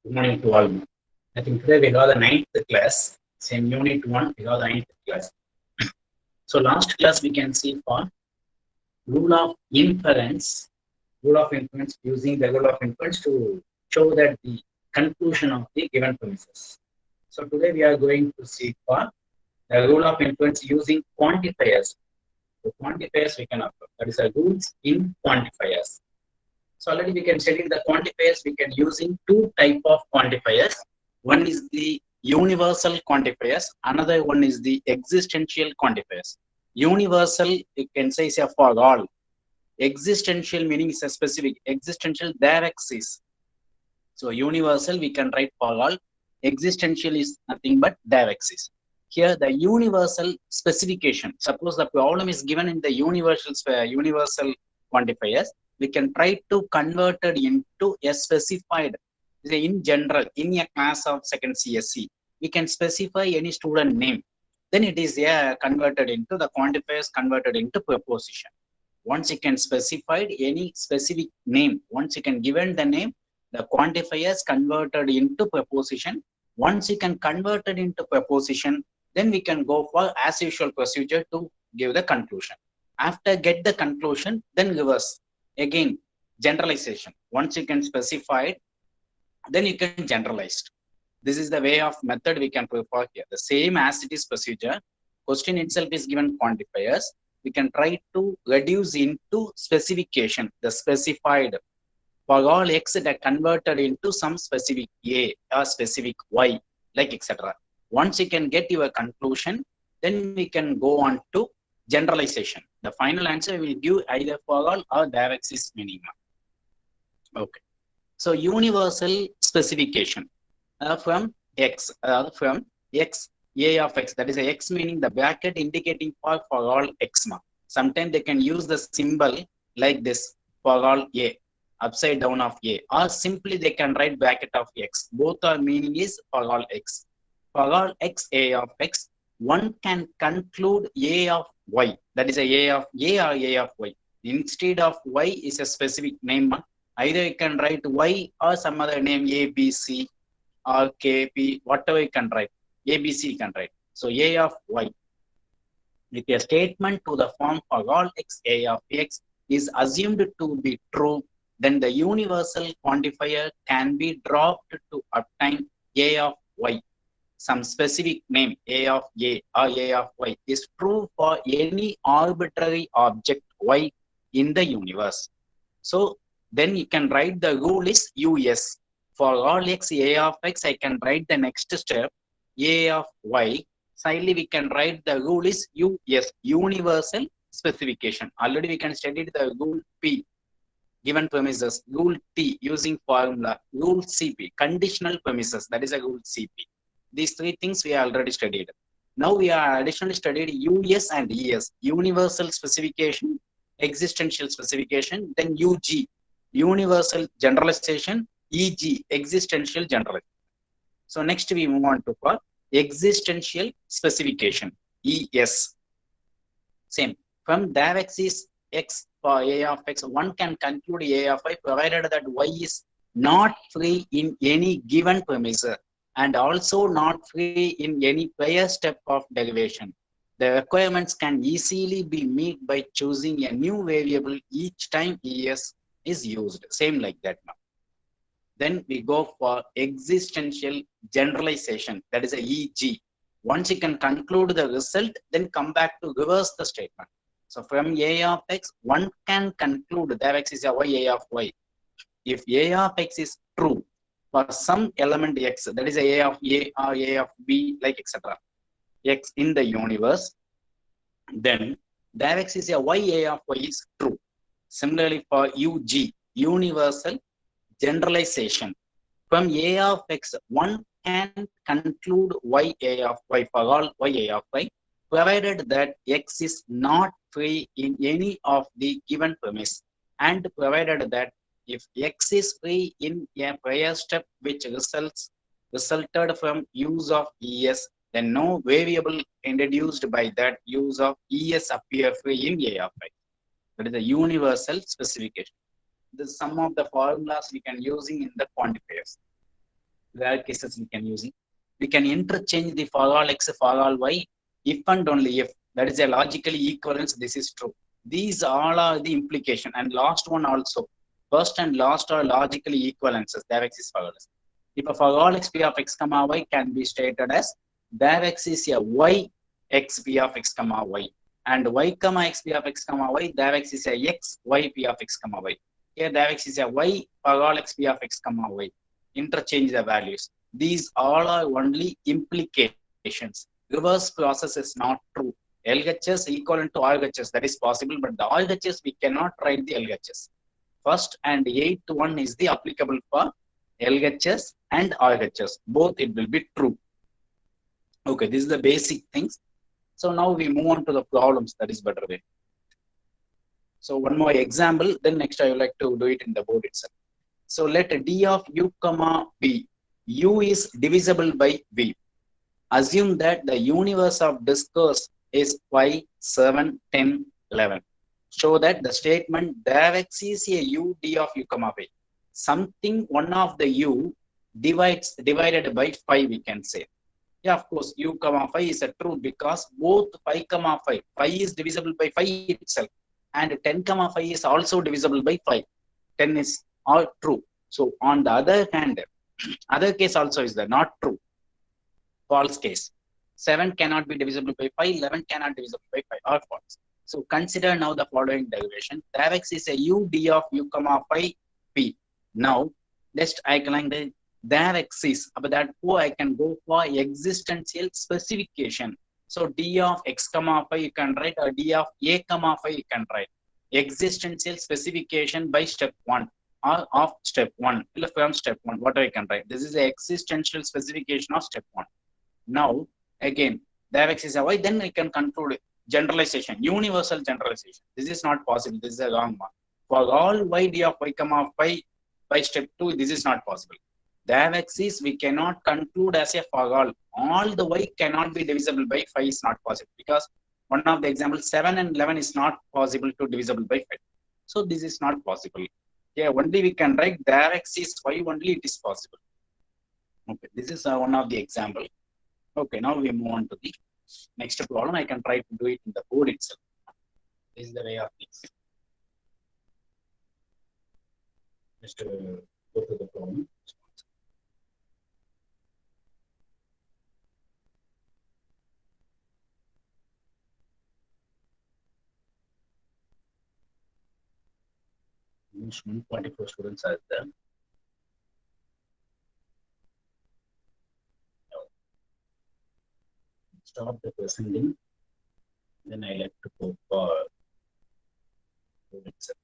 Good morning to all. I think today we have the ninth class. Same unit one, we have the ninth class. So last class we can see for rule of inference, using the rule of inference to show that the conclusion of the given premises. So today we are going to see for the rule of inference using quantifiers. So quantifiers we can apply. That is a rules in quantifiers. So already we can study the quantifiers. We can using two type of quantifiers. One is the universal quantifiers. Another one is the existential quantifiers. Universal, you can say, is a for all. Existential meaning is a specific. Existential, there exists. So universal, we can write for all. Existential is nothing but there exists. Here, the universal specification. Suppose the problem is given in the universal quantifiers, we can try to convert it into a specified. In general, in a class of second CSC, we can specify any student name. Then it is converted into the quantifiers converted into preposition. Once you can specify any specific name, once you can given the name, the quantifiers converted into preposition. Once you can convert it into preposition, then we can go for as usual procedure to give the conclusion. After get the conclusion, then reverse. Again, generalization. Once you can specify it, then you can generalize. This is the way of method we can prefer here. The same as it is procedure. Question itself is given quantifiers. We can try to reduce into specification, the specified. For all x that converted into some specific a or specific y, like etc. Once you can get your conclusion, then we can go on to generalization. The final answer will give either for all or there exists minimum. Okay. So universal specification from x a of x, that is a x meaning the bracket indicating for all x. Sometimes they can use the symbol like this for all a, upside down of a, or simply they can write bracket of x. Both are meaning is for all x. For all x a of x, one can conclude a of y, that is a of a or a of y. Instead of y is a specific name. Either you can write y or some other name a, b, c or k, p, whatever you can write. A, b, c you can write. So a of y. If a statement to the form for all x a of x is assumed to be true, then the universal quantifier can be dropped to obtain a of y. Some specific name a of a or a of y is true for any arbitrary object y in the universe. So then you can write the rule is us. For all x a of x, I can write the next step a of y. Slightly we can write the rule is us, universal specification. Already we can study the rule P, given premises, rule T using formula, rule CP, conditional premises, that is a rule CP. These three things we already studied. Now we are additionally studied US and ES, universal specification, existential specification, then UG, universal generalization, EG, existential generalization. So next we move on to for existential specification, ES. Same. From there exists x for a of x, one can conclude a of y provided that y is not free in any given premise and also not free in any prior step of derivation. The requirements can easily be met by choosing a new variable each time es is used. Same like that now. Then we go for existential generalization, that is a EG. Once you can conclude the result, then come back to reverse the statement. So from a of x, one can conclude that x is a y, a of y. If a of x is true for some element x, that is a of a or a of b, like etc. x in the universe, then that x is a y, a of y is true. Similarly for UG, universal generalization. From a of x, one can conclude y a of y for all y a of y, provided that x is not free in any of the given premise, and provided that if x is free in a prior step which resulted from use of es, then no variable introduced by that use of es appear free in a of y. That is the universal specification. This is some of the formulas we can using in the quantifiers. rare cases we can use it. We can interchange the for all x, for all y, if and only if. That is a logically equivalence. This is true. These all are the implication. And last one also. First and last are logically equivalences. There exists for all. If a for all x p of x comma y can be stated as there exists a y x p of x comma y, and y comma x p of x comma y there exists a x y p of x comma y. Here there exists a y for all x p of x comma y. Interchange the values. These all are only implications. Reverse process is not true. LHS equivalent to RHS, that is possible, but the RHS we cannot write the LHS. First and eighth one is the applicable for LHS and RHS. Both it will be true. Okay, this is the basic things. So now we move on to the problems. That is better way. So one more example, then next I would like to do it in the board itself. So let D of u comma b, u is divisible by v. Assume that the universe of discourse is 5, 7, 10, 11. Show that the statement there exists a u d of u comma b. Something one of the u divided by 5 we can say. Yeah, of course, u comma 5 is a true because both 5 comma 5, 5 is divisible by 5 itself, and 10 comma 5 is also divisible by 5. 10 is all true. So on the other hand, other case also is the not true. False case. 7 cannot be divisible by 5, 11 cannot be divisible by 5, or false. So consider now the following derivation. There exists a u d of u comma 5 p. Now, just I can the there exists, but that I can go for existential specification. So d of x comma 5 you can write, or d of a comma 5 you can write. Existential specification by step 1 or of step 1. From step 1, what I can write? This is the existential specification of step 1. Now, again, there exists a y, then I can conclude generalization, universal generalization. This is not possible. This is a wrong one. For all y d of y comma 5 by step 2, this is not possible. There exists, we cannot conclude as a for all. All the y cannot be divisible by 5 is not possible, because one of the examples 7 and 11 is not possible to divisible by 5. So this is not possible. Yeah, only we can write there exists y, only it is possible. Okay, this is one of the example. Okay, now we move on to the next problem. I can try to do it in the board itself. This is the way of things. Just go to the problem. Almost 144 students are there. Stop the presenting. Then I like to go for board itself.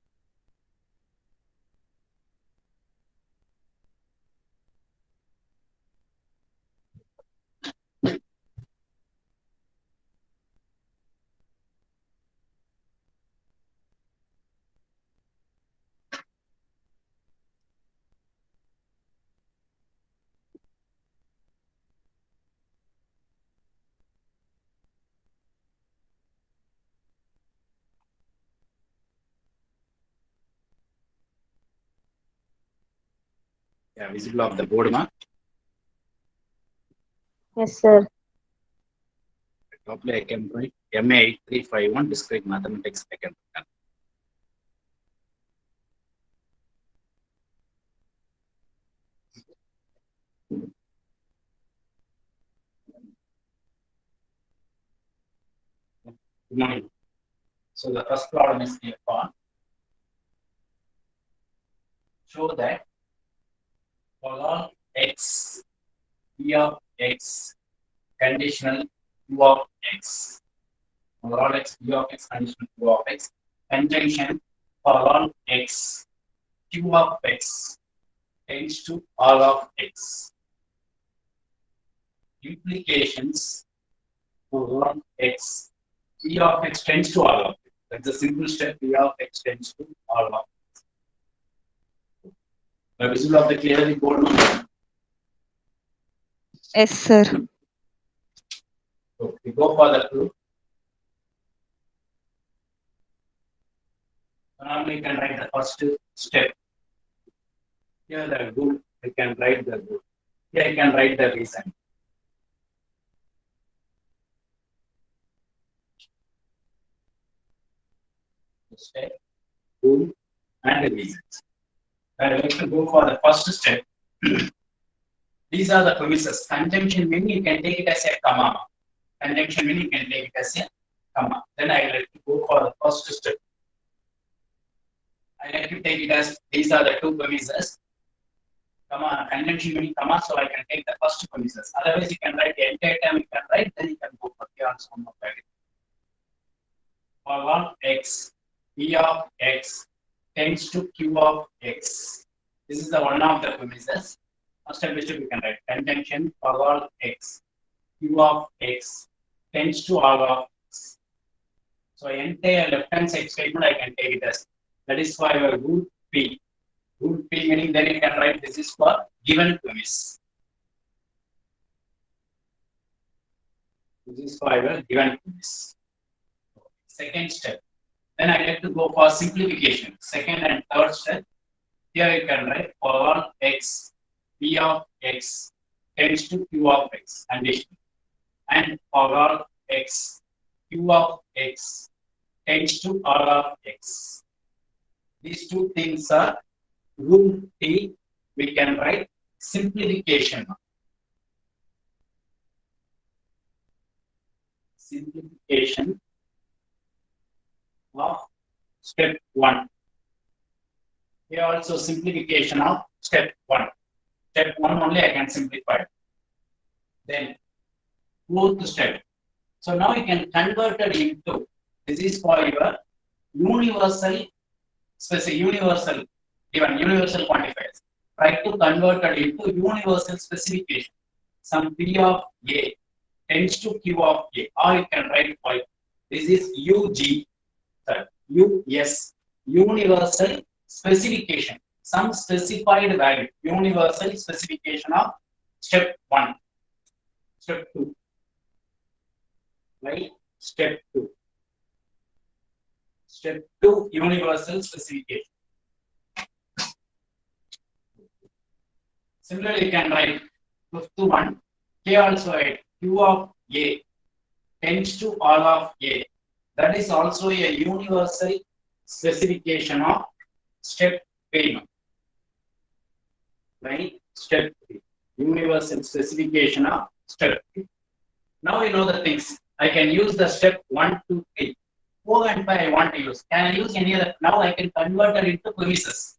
Yeah, visible of the board, ma? Yes, sir. Probably I can write MA 8351 discrete mathematics. I can. Good morning. So the first problem is here for show that for all x, p of x conditional q of x, for all x, p of x conditional q of x, conjunction for all x, q of x tends to r of x. Implications for all x, p of x tends to r of x. That's a simple step. P of x tends to r of x. The visible of the clearly board. Yes, sir. So we go for the proof. Normally, you can write the first step. Here, the good, we can write the good. Here I can write the reason. Step, rule, and the reasons. I would like to go for the first step. These are the premises. Conjunction meaning you can take it as a comma. Conjunction meaning you can take it as a comma. Then I would like to go for the first step. I like to take it as these are the two premises. Comma, conjunction meaning comma, so I can take the first premises. Otherwise, you can write the entire term, you can write, then you can go for the answer of it. For one x, p of x tends to q of x. This is the one of the premises. First step is you can write conjunction for all x, q of x tends to r of x. So entire left hand side statement I can take it as that is for your root p. Root p meaning then you can write this is for given premise. This is for your given premise. Second step. Then I get to go for simplification. Second and third step. Here you can write for all x, p of x tends to q of x condition. And for all x, q of x tends to r of x. These two things are root T. We can write simplification. Simplification of step 1. Here also simplification of step 1. Step 1 only I can simplify. Then fourth step. So now you can convert it into, this is for your universal, universal, even universal quantifiers. Try to convert it into universal specification. Some P of A tends to Q of A, or you can write for this is UG, US, universal specification. Some specified value, universal specification of step 1. Step 2. Right? Step 2. Step 2, universal specification. Similarly, you can write fifth one. Here also write Q of A tends to R of A. That is also a universal specification of step 3. Right? Step 3. Universal specification of step 3. Now you know the things. I can use the step 1, 2, 3. 4 and 5 I want to use. Can I use any other? Now I can convert it into premises.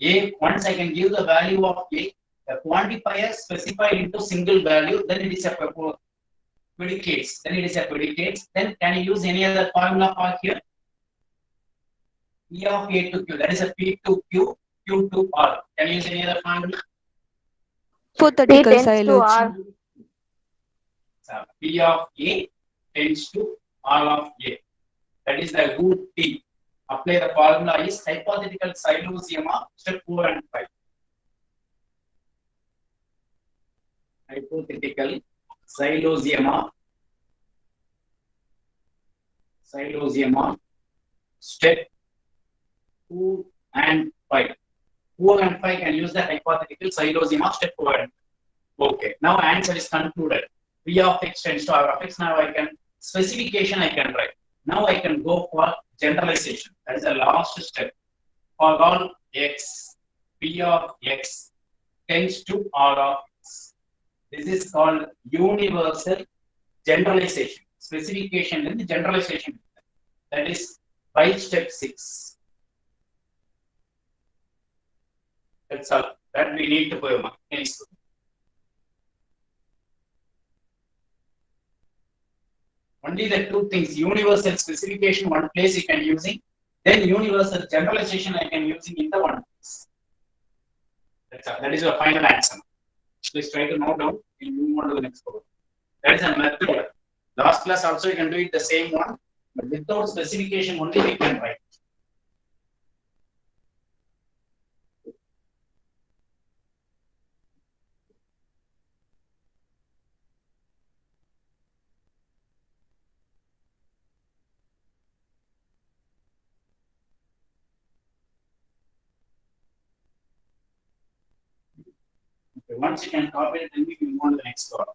A, once I can give the value of A, the quantifier specified into single value, then it is a predicates. Then it is a predicates. Then can I use any other formula for here? P of A to Q. That is a P to Q, Q to R. Can you use any other formula? Hypothetical P tends to silage. R. So P of A tends to R of A. That is the root T. Apply the formula is hypothetical syllogism of step 4 and 5. Hypothetical syllogism of step 2 and 5. 4 and 5 can use the hypothetical syllogism of step 4 and 5. Okay. Now answer is concluded. P of x tends to R of x. Now I can specification I can write. Now I can go for generalization. That is the last step. For all x, P of x tends to R of x. This is called universal generalization. Specification and generalization. That is by step 6. That's all that we need to go. Only the two things, universal specification one place you can using, then universal generalization I can using in the one place. That's all. That is your final answer. Please try to note down. We'll move on to the next problem. That is a method. Last class also you can do it the same one, but without specification only we can write. Once you can copy it, then we can move on to the next column.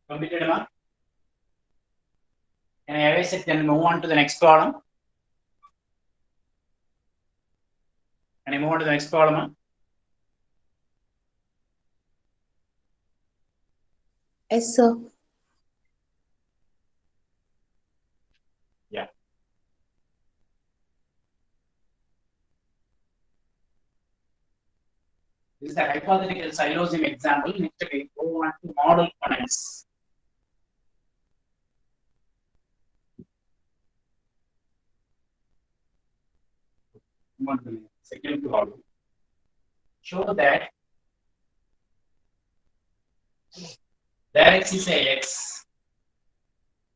Completed, Emma? Can I erase it and move on to the next column? Can I move on to the next column? Yes, sir. Yeah. This is the hypothetical xylosine example. Next we go on to model components. Move on to the second column. Show that there exists a x.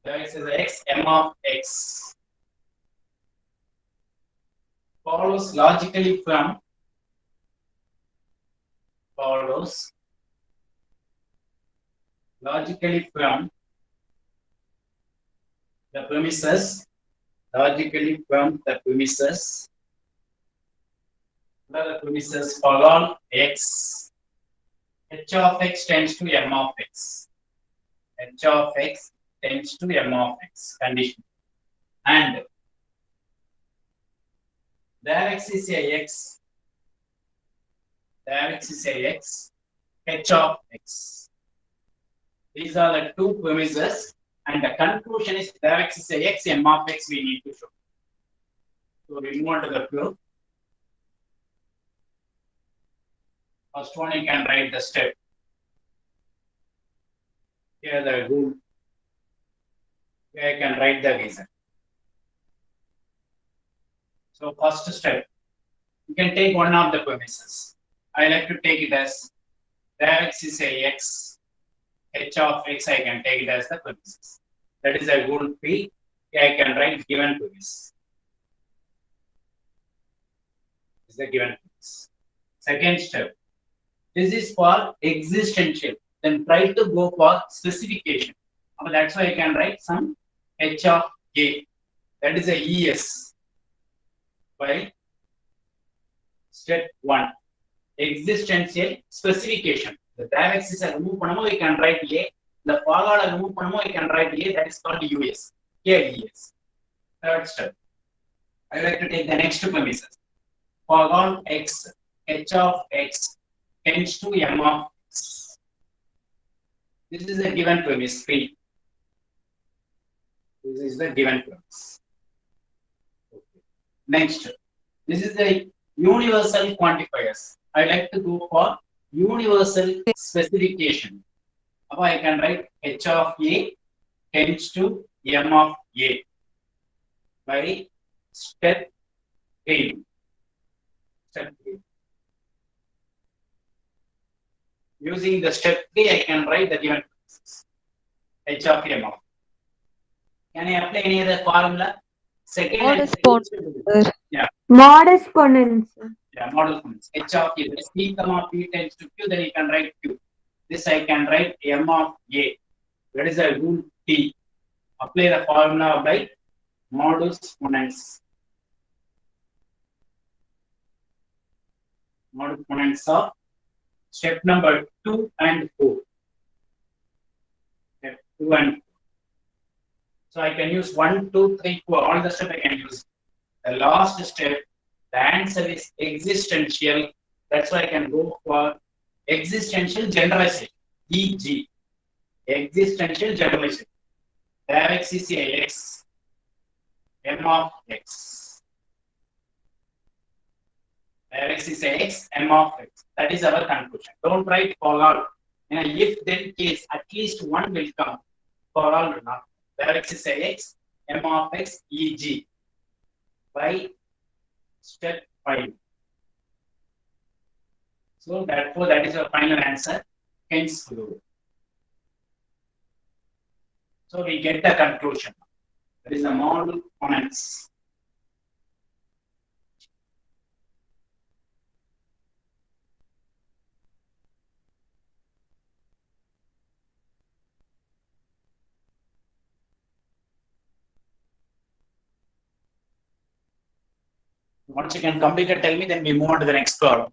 There exists a x, m of x follows logically from the premises for all x, h of x tends to m of x. H of x tends to m of x condition. And there exists a x, h of x. These are the two premises, and the conclusion is there exists a x, m of x we need to show. So we move on to the proof. First one, you can write the step. Here the rule. Here I can write the reason. So first step, you can take one of the premises. I like to take it as there exists a x, h of x. I can take it as the premises. That is a rule P. Here I can write given premise. This is the given premise. Second step. This is for existential. Then try to go for specification. That's why I can write some h of a. That is a ES. By step 1. Existential specification. The directs are remove panamo, we can write A. The follow remove panamo, we can write A. That is called US. Here ES. Third step. I like to take the next two premises. For all x, h of x tends to m of x. This is the given premise P. This is the given premise. Okay. Next, this is the universal quantifiers. I like to go for universal specification. Now I can write h of a tends to m of a by step 3. Step 3. Using the step 3, I can write the given process. H of m of. Can I apply any other formula? Second, Mod exponents. Yeah, model exponents. H of a. That is p comma p tends to q. Then you can write q. This I can write m of a. That is a rule T. Apply the formula by modulus ponens. Modulus ponens of step number 2 and 4. Step 2 and 4. So I can use 1, 2, 3, 4. All the steps I can use. The last step, the answer is existential. That's why I can go for existential generalization. E.g. existential generalization. There exists a x, m of x. There exists a x, m of x. That is our conclusion. Don't write for all. If then case, at least one will come. For all or not. There exists a x, m of x, e.g. by step 5. So therefore, that is our final answer. hence rule. So we get the conclusion. That is the model components. Once you can complete it, tell me, then we move on to the next problem.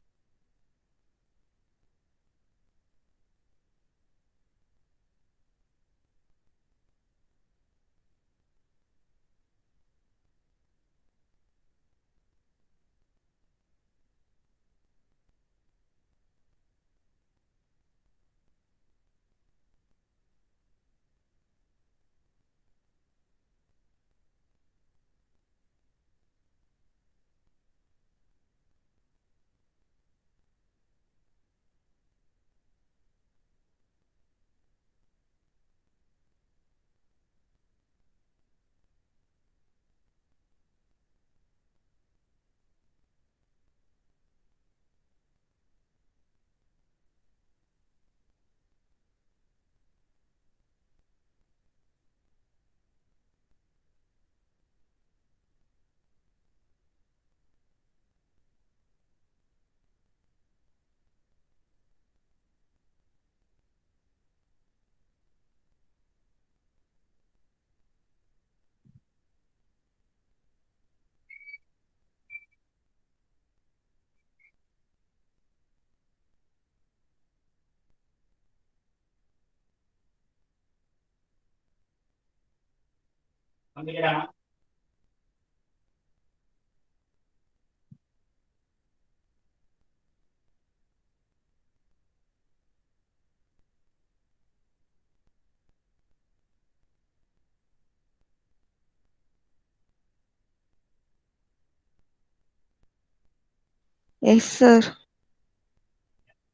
Yes, sir.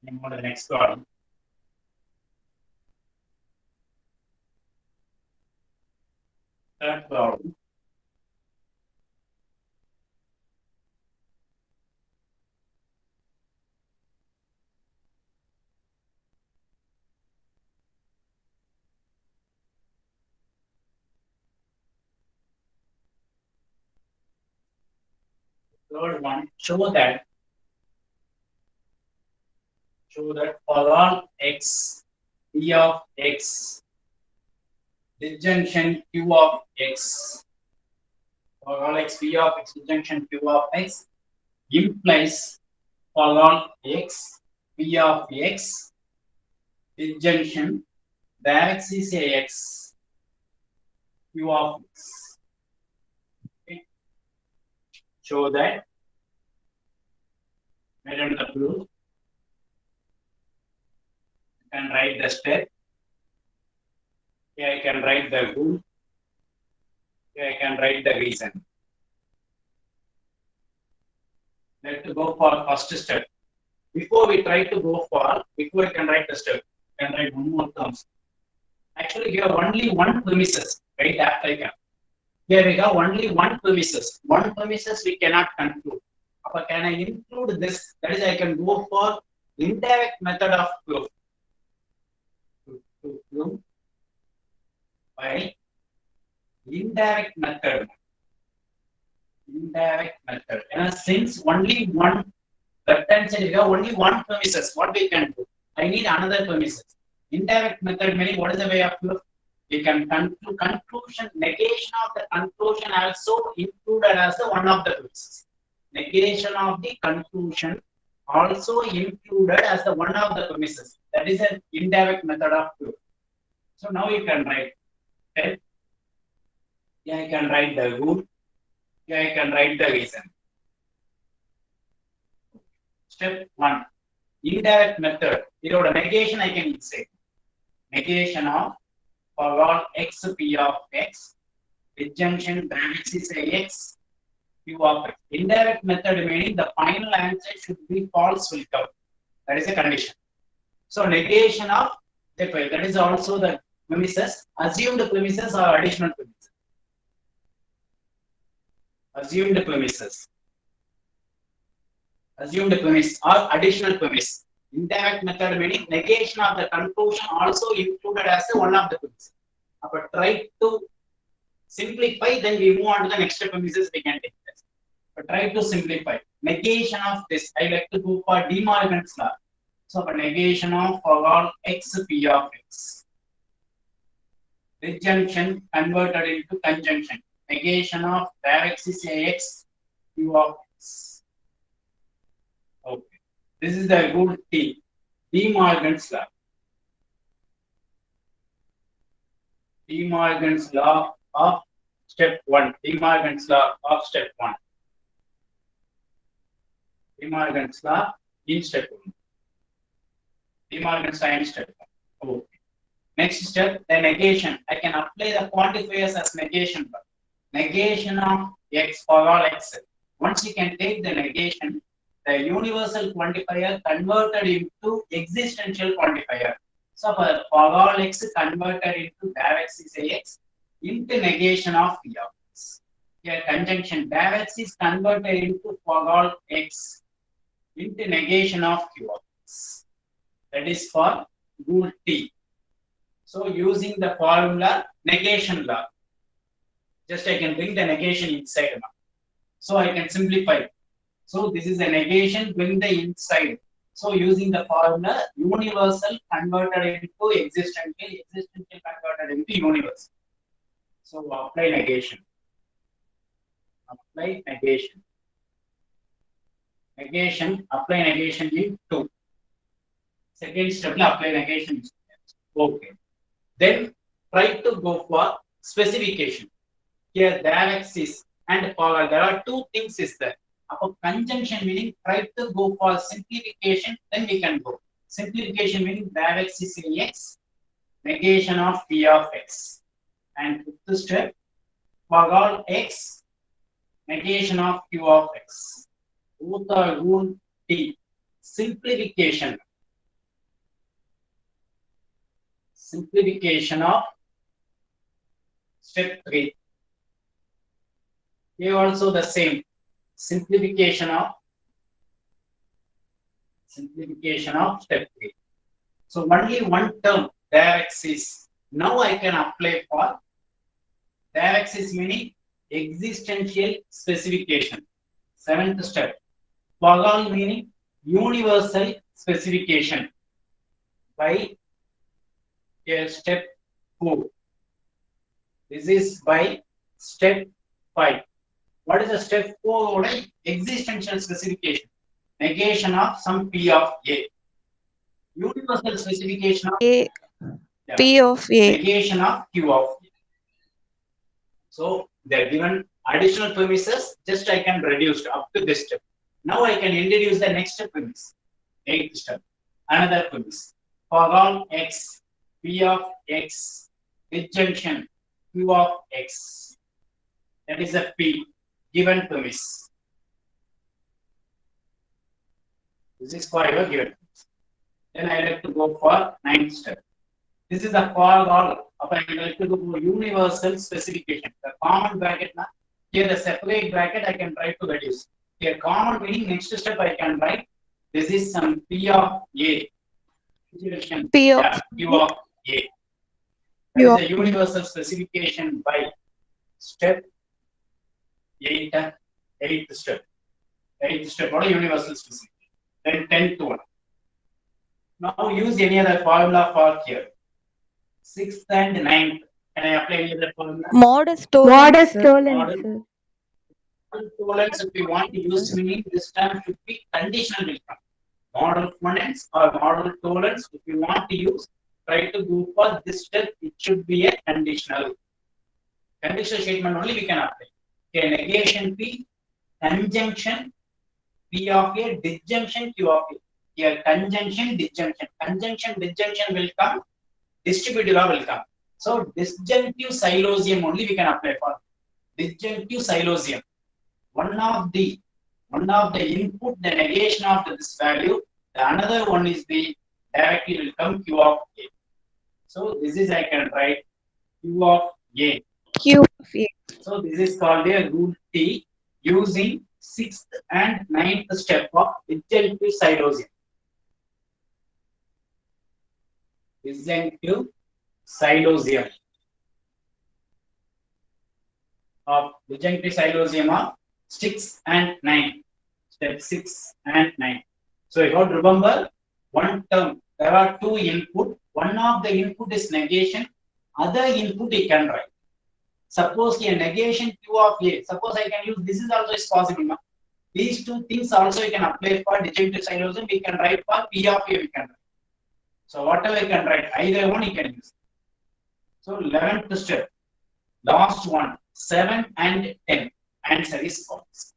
We move on to the next problem. Third problem. Third one, show that for all x, p of x, disjunction q of x, for all x, p of x, disjunction q of x implies for all x, p of x, disjunction the x is a x, q of x. Okay. Show that. I don't the proof. I can write the step. Here I can write the rule. Here I can write the reason. Let's go for first step. Before we try to go for, before I can write the step, I can write one more terms. Actually, you have only one premises, right? After I can. Here we have only one premises. One premises we cannot conclude. But can I include this? That is, I can go for indirect method of proof. To prove by indirect method. Indirect method. And since only one left-hand side, we have only one premises. What we can do? I need another premises. Indirect method meaning what is the way of proof? We can conclude conclusion, negation of the conclusion also included as the one of the premises. Negation of the conclusion also included as the one of the premises. That is an indirect method of proof. So now you can write. Okay? Here I can write the rule. Here I can write the reason. Step 1. Indirect method. Here the negation I can say. Negation of for all x p of x, disjunction x is a x, q of x. Indirect method meaning the final answer should be false will come. That is a condition. So negation of that is also the premises. Assumed premises or additional premises. Assumed premises. Assumed premise or additional premise. Indirect method meaning negation of the conclusion also included as one of the things. But try to simplify, then we move on to the next premises we can take this. But try to simplify. Negation of this, I like to go for De Morgan's law. So for negation of for all x p of x. Disjunction converted into conjunction. Negation of where x is ax, q of x. Okay. This is the rule T. De Morgan's law. De Morgan's law of step 1. De Morgan's law of step 1. De Morgan's law in step 1. De Morgan's law in step 1. Okay. Next step, the negation. I can apply the quantifiers as negation. Negation of x for all x. Once you can take the negation, the universal quantifier converted into existential quantifier. So for all x converted into dav x is ax into negation of p of x. Here conjunction dav x is converted into for all x into negation of q of x. That is for rule T. So using the formula negation law, just I can bring the negation inside now. So I can simplify. So this is a negation, bring the inside. So using the formula universal converted into existential, existential converted into universal. So apply negation. Apply negation. Negation, apply negation in 2. Second step, apply negation. Okay. Then try to go for specification. Here dav x is and for there are two things is there. About conjunction meaning try to go for simplification, then we can go. Simplification meaning dav x is ax, negation of p of x. And fifth step, for all x, negation of q of x. Both are rule T. Simplification. Simplification of step 3. Here also the same. Simplification of step 3. So only one term dav x is. Now I can apply for dav x is meaning existential specification. 7th step. For all meaning universal specification by step 4. This is by step 5. What is the step 4? Existential specification. Negation of some p of a. Universal specification of A. P of A. Negation of q of a. So they are given additional premises. Just I can reduce up to this step. Now I can introduce the next premise. 8th step. Another premise. For all x, p of x, disjunction q of x. That is a p given premise. This is for your given premise. Then I like to go for 9th step. This is the for all. I like to go for universal specification. The common bracket. Here the separate bracket I can try to reduce. Here common meaning next step I can write. This is some p of a. P of q of a. That is a universal specification by step 8th step. 8th step, what a universal specification. Then 10th one. Now use any other formula for here. 6th and 9th. Can I apply any other formula? Modus tollens. Modus tollens, if we want to use meaning, this term should be conditional. Model tollens or model tollens, if you want to use, try to go for this step, it should be a conditional. Conditional statement only we can apply. Okay, negation P, conjunction P of A, disjunction Q of A. Here conjunction, disjunction. Conjunction, disjunction will come, distributive law will come. So disjunctive syllogism only we can apply for. Disjunctive syllogism. One of the input, the negation of this value, the another one is the directly will come Q of A. So this is I can write Q of A. Q of A. So this is called a rule T using 6th and 9th step of disjunctive syllogism. disjunctive xylosium. Of disjunctive xylosium are 6 and 9. Step 6 and 9. So you have to remember one term. There are two input. One of the input is negation. Other input you can write. Suppose a negation Q of A. Suppose I can use this is also is possible. No? These two things also you can apply for disjunctive xylosium. We can write for P of A. We can write. So whatever you can write, either one you can use. So 11th step. Last one, 7 and 10. Answer is false.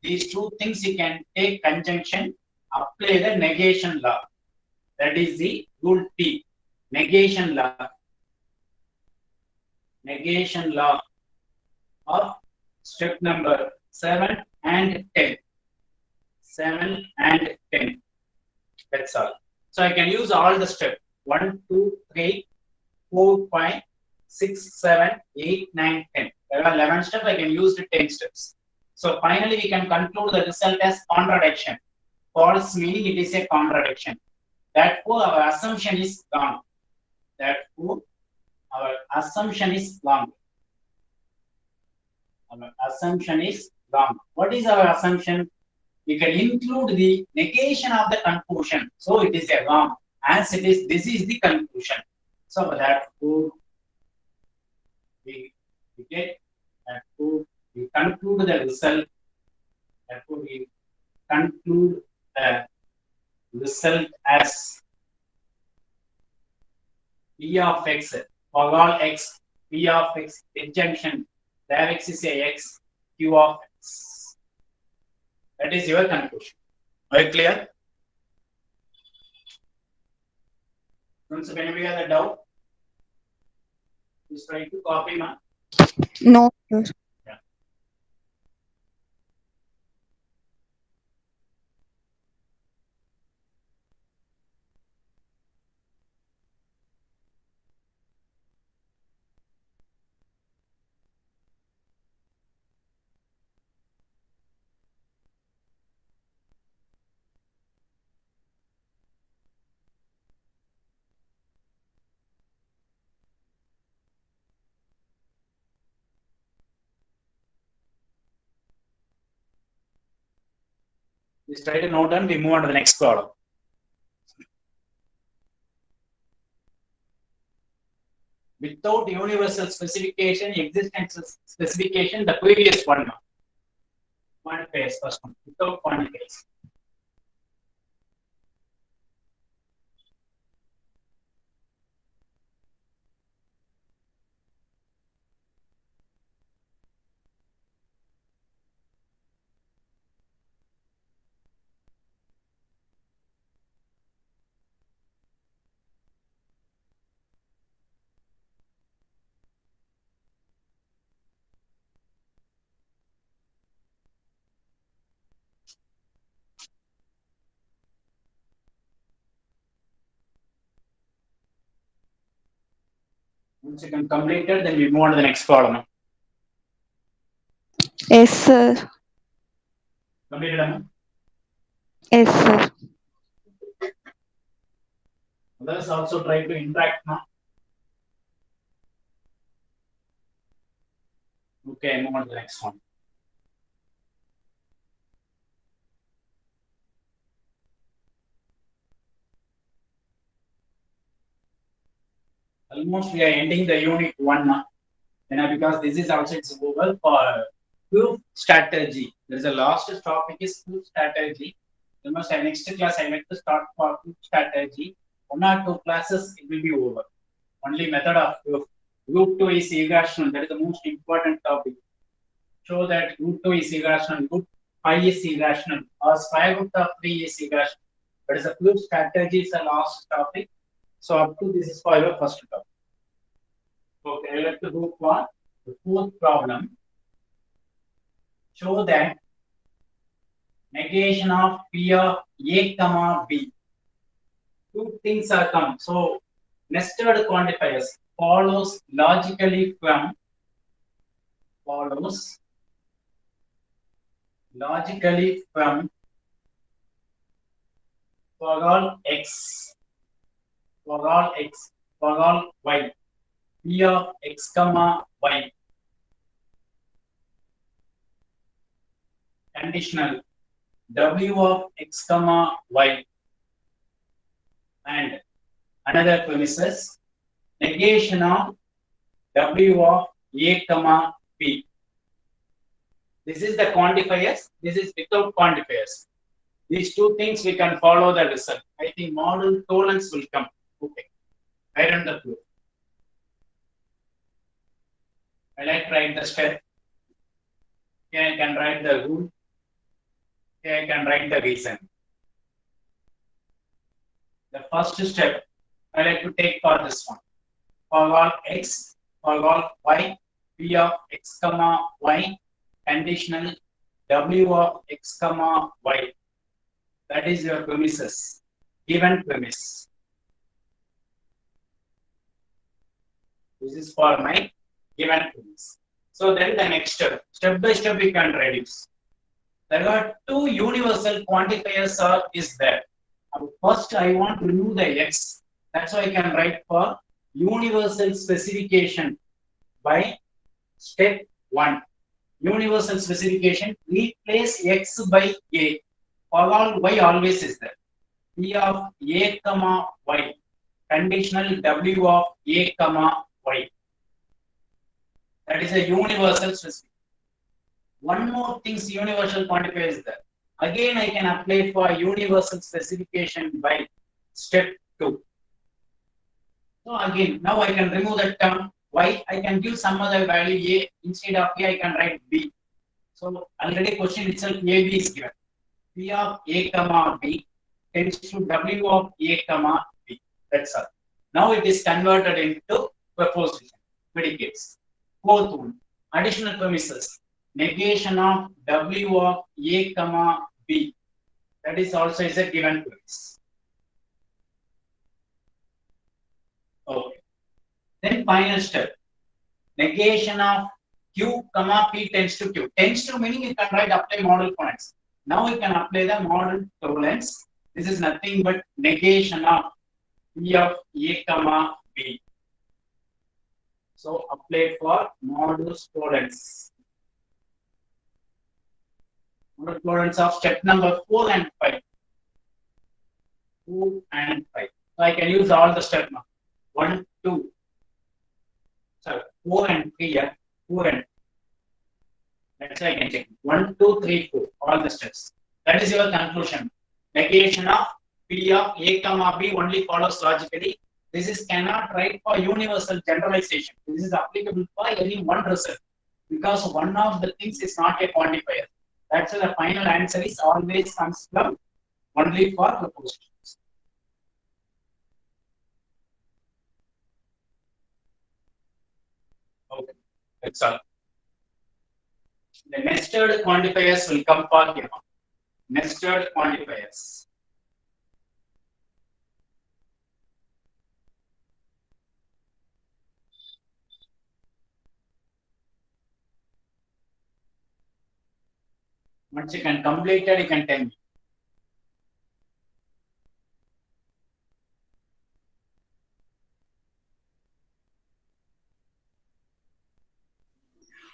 These two things you can take conjunction, apply the negation law. That is the rule T. Negation law. Negation law of step number 7 and 10. 7 and 10. That's all. So I can use all the steps. 1, 2, 3, 4, 5, 6, 7, 8, 9, 10. There are 11 steps. I can use the 10 steps. So finally, we can conclude the result as contradiction. False meaning it is a contradiction. Therefore, our assumption is wrong. Therefore, our assumption is wrong. Our assumption is wrong. What is our assumption? We can include the negation of the conclusion. So it is a wrong. As it is, this is the conclusion. So therefore, we get therefore we conclude the result. Therefore, we conclude the result as P of x for all x, P of x adjunction, there x is a x, Q of x. That is your conclusion. Are you clear? Once if anybody has a doubt, please try to copy ma. No, sir. Yeah. Please try to note down. We move on to the next problem. Without universal specification, existence specification, the previous one. Quantifiers first one. Without quantifiers. Once you can complete it, then we move on to the next problem. Yes, sir. Completed, Amma? Yes, sir. Others also try to interact now. Okay, move on to the next one. Almost we are ending the unit 1 now. Because this is also it's over for proof strategy. There is a last topic is proof strategy. Almost next class I like to start for proof strategy. 1 or 2 classes it will be over. Only method of proof. Group 2 is irrational. That is the most important topic. Show that group 2 is irrational. Group 5 is irrational. Or square root of 3 is irrational. That is the proof strategy is the last topic. So up to this is for your first topic. Okay, I like to go for the fourth problem. Show that negation of P of A comma B. Two things are come. So nested quantifiers follows logically from for all x. for all x, for all y, P of x comma y, conditional W of x comma y, and another premises, negation of W of a comma b. This is the quantifiers. This is without quantifiers. These two things we can follow the result. I think model tolerance will come. Okay. I run the proof. I like to write the step. Here I can write the rule. Here I can write the reason. The first step I like to take for this one. For all x, for all y, P of x comma y, conditional W of x comma y. That is your premises, given premise. This is for my given premise. So then the next step by step we can reduce. There are two universal quantifiers is there. First, I want to remove the x. That's why I can write for universal specification by step 1. Universal specification, replace x by a. For all y always is there. P of a comma y, conditional W of a comma y. That is a universal specification. One more thing, universal quantifier is there. Again, I can apply for universal specification by step 2. So again, now I can remove that term y. I can give some other value a. Instead of a, I can write b. So already question itself a b is given. P of a comma b tends to W of a comma b. That's all. Now it is converted into proposition, predicates. Fourth one, additional premises. Negation of W of a comma b. That is also is a given premise. Okay. Then final step. Negation of q comma p tends to q. Tends to meaning you can write apply model points. Now we can apply the model tolerance. This is nothing but negation of P of a comma b. So apply for modulus tolerance. Model tolerance of step number 4 and 5. 2 and 5. So I can use all the step now. 1, 2. Sorry, 4 and 3. Yeah, 4 and. That's why I can check. 1, 2, 3, 4. All the steps. That is your conclusion. Negation of P of a comma b only follows logically. This is cannot write for universal generalization. This is applicable for any one result because one of the things is not a quantifier. That's why the final answer is always comes from only for propositions. Okay, that's all. The nested quantifiers will come for here. Nested quantifiers. Once you can complete it, you can tell me.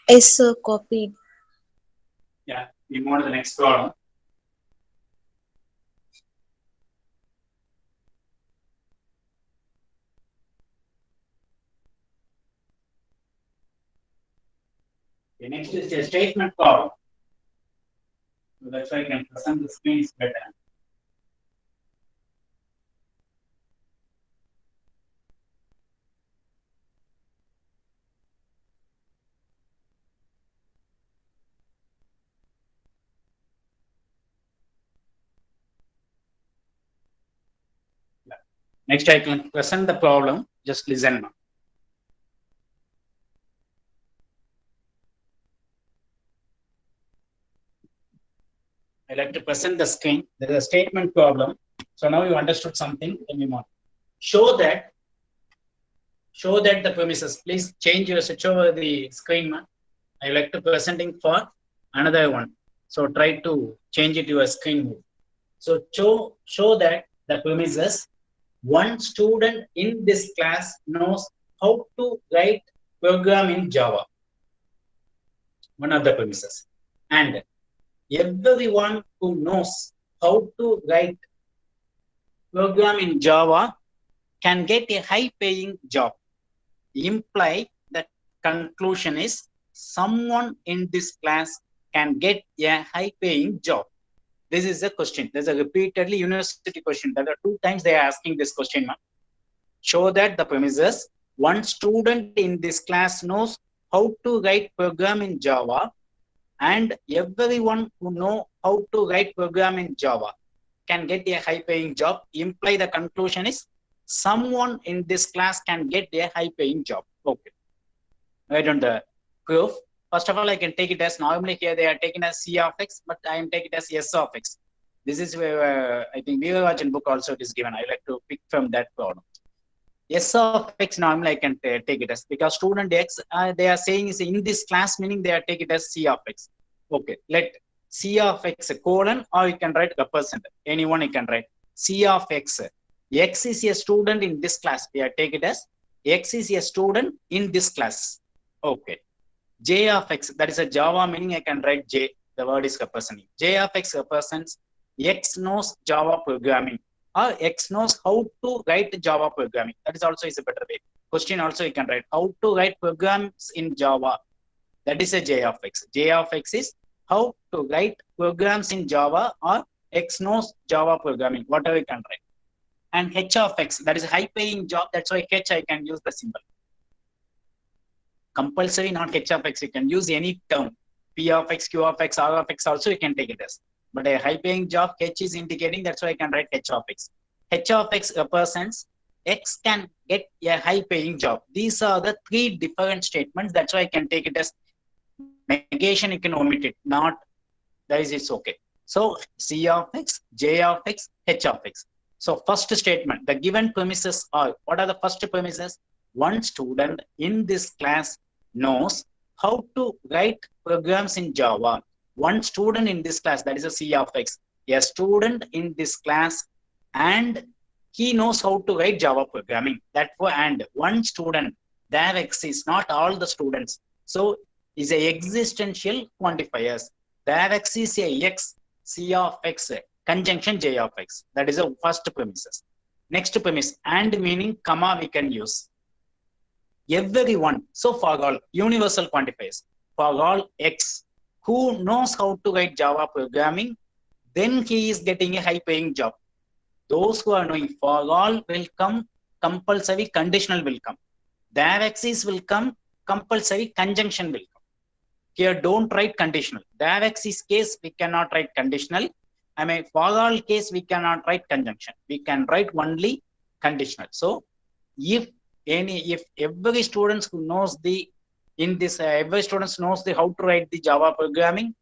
Yes, sir, copied. Yeah, we move on to the next problem. Okay, next is a statement problem. So that's why I can present the screen is better. Next, I can present the problem. Just listen now. I like to present the screen. There is a statement problem. So now you understood something. Then we move. Show that the premises. Please change your switch over the screen, man. I like to presenting for another one. So try to change it to a screen mode. So show that the premises one student in this class knows how to write program in Java. One of the premises. And everyone who knows how to write program in Java can get a high paying job. Imply that conclusion is someone in this class can get a high paying job. This is a question. There's a repeatedly university question. There are 2 times they are asking this question. Show that the premises, one student in this class knows how to write program in Java, and everyone who know how to write program in Java can get a high paying job. Imply the conclusion is someone in this class can get a high paying job. Okay. Write on the proof. First of all, I can take it as normally here they are taken as C of x, but I am taking it as S of x. This is where I think Viravajan book also it is given. I like to pick from that problem. S of x normally I can take it as, because student x they are saying is in this class, meaning they are take it as C of x. Okay, let C of x colon, or you can write represent. Anyone you can write C of x. X is a student in this class. We are take it as x is a student in this class. Okay. J of x, that is a Java, meaning I can write J. The word is representing. J of x represents x knows Java programming, or x knows how to write Java programming. That is also is a better way. Question also you can write how to write programs in Java. That is a J of x. J of x is how to write programs in Java, or x knows Java programming, whatever you can write. And H of x, that is a high paying job. That's why H I can use the symbol. Compulsory, not H of x. You can use any term. P of x, Q of x, R of x also you can take it as. But a high paying job, H is indicating, that's why I can write H of x. H of x represents x can get a high paying job. These are the 3 different statements. That's why I can take it as negation. You can omit it. Not, that is it's okay. So C of x, J of x, H of x. So first statement, the given premises are, what are the first premises? One student in this class knows how to write programs in Java. One student in this class, that is a C of x. A student in this class, and he knows how to write Java programming. That for and one student, their x is not all the students. So is a existential quantifiers. Their x is a x, C of x, conjunction J of x. That is the first premises. Next premise, and meaning comma we can use. Everyone, so for all, universal quantifiers. For all x who knows how to write Java programming, then he is getting a high paying job. Those who are knowing, for all will come, compulsory conditional will come. Their axis will come, compulsory conjunction will come. Here don't write conditional. Their axis case we cannot write conditional. I mean, for all case we cannot write conjunction. We can write only conditional. So if every student who knows the every student knows the how to write the Java programming,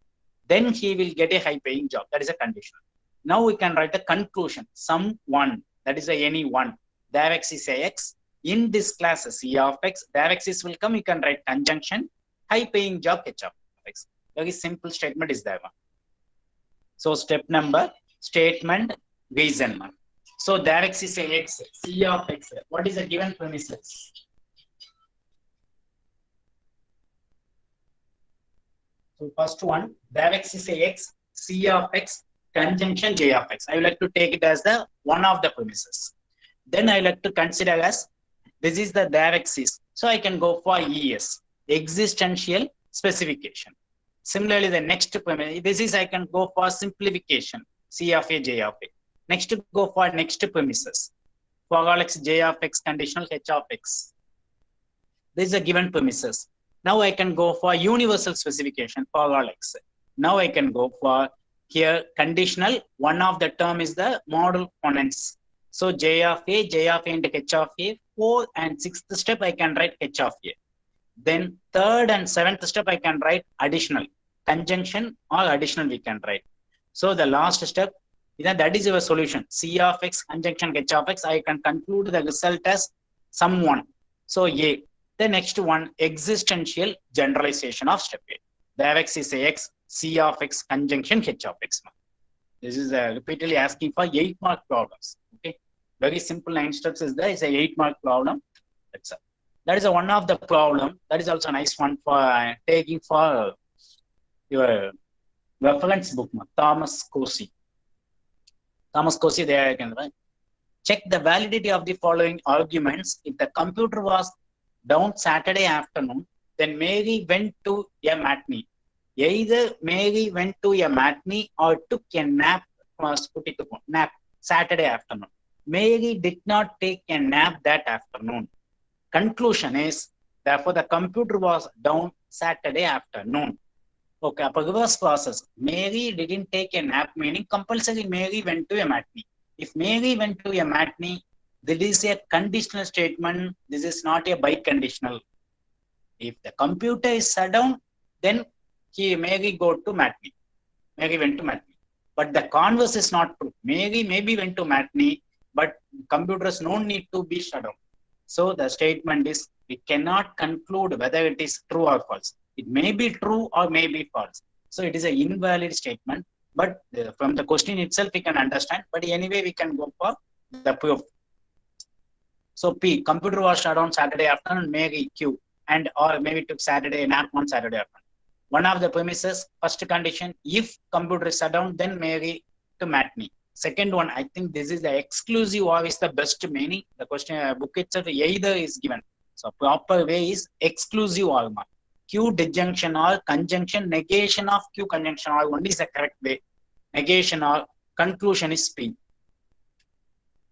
then he will get a high paying job. That is a conditional. Now we can write a conclusion. Someone, that is a any one. Their x is a x. In this class, C of x, their axis will come. You can write conjunction, high paying job, H of x. Very simple statement is there. So step number, statement, reason. So their x is a x, C of x. What is the given premises? So first one, their x is a x, C of x, conjunction J of x. I would like to take it as the one of the premises. Then I like to consider as this is the their x is. So I can go for ES, existential specification. Similarly, the next premise, this is I can go for simplification, C of a, J of a. Next to go for next premises. For all x, J of x, conditional H of x. This is a given premises. Now I can go for universal specification for all x. Now I can go for here conditional. One of the term is the model components. So J of a into H of a. 4th and 6th step I can write H of a. Then 3rd and 7th step I can write additional. Conjunction or additional we can write. So the last step, that is your solution. C of x, conjunction H of x. I can conclude the result as someone. So A. The next one, existential generalization of step A. The x is a x, C of x, conjunction H of x. This is repeatedly asking for 8 mark problems. Okay. Very simple 9 steps is there. It's a 8-mark problem. That's it. That is one of the problem. That is also a nice one for taking for your reference book, Thomas Cossey. Thomas Cossey, there I can write. Check the validity of the following arguments. If the computer was down Saturday afternoon, then Mary went to a matinee. Either Mary went to a matinee or took a nap. Nap Saturday afternoon. Mary did not take a nap that afternoon. Conclusion is, therefore, the computer was down Saturday afternoon. Okay, reverse process. Mary didn't take a nap, meaning compulsory Mary went to a matinee. If Mary went to a matinee, this is a conditional statement. This is not a biconditional. If the computer is shut down, then Mary go to matinee. Mary went to matinee. But the converse is not true. Mary maybe went to matinee, but computers no need to be shut down. So the statement is, we cannot conclude whether it is true or false. It may be true or may be false. So it is an invalid statement. But from the question itself, we can understand. But anyway, we can go for the proof. So P, computer was shut down Saturday afternoon, Mary Q, and or maybe took Saturday nap on Saturday afternoon. One of the premises, first condition, if computer is shut down, then Mary to matinee. Second one, I think this is the exclusive or is the best meaning. The question book itself either is given. So proper way is exclusive or mark. Q disjunction or conjunction, negation of Q conjunction or only is the correct way. Negation or conclusion is P.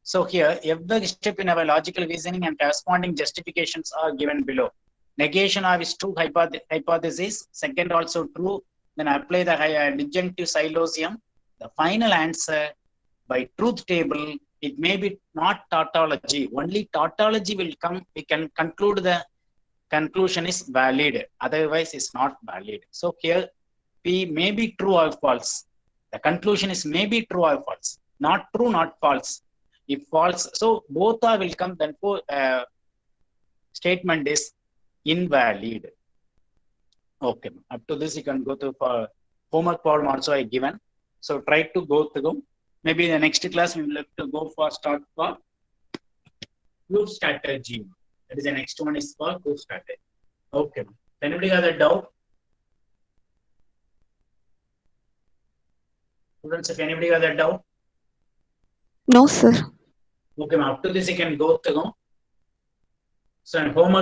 So here, every step in our logical reasoning and corresponding justifications are given below. Negation of is true hypothesis. Second also true. Then apply the disjunctive syllogism. The final answer by truth table, it may be not tautology. Only tautology will come. We can conclude the conclusion is valid. Otherwise, it's not valid. So here, P may be true or false. The conclusion is may be true or false. Not true, not false. If false, so both are will come. Then statement is invalid. Okay. Up to this, you can go to for homework problem also I given. So try to go through. Maybe in the next class, we will have to go for start for proof strategy. That is the next one is for proof strategy. Okay. Anybody has a doubt? Students, if anybody has a doubt? No, sir. Okay, up to this, you can go through. So in homework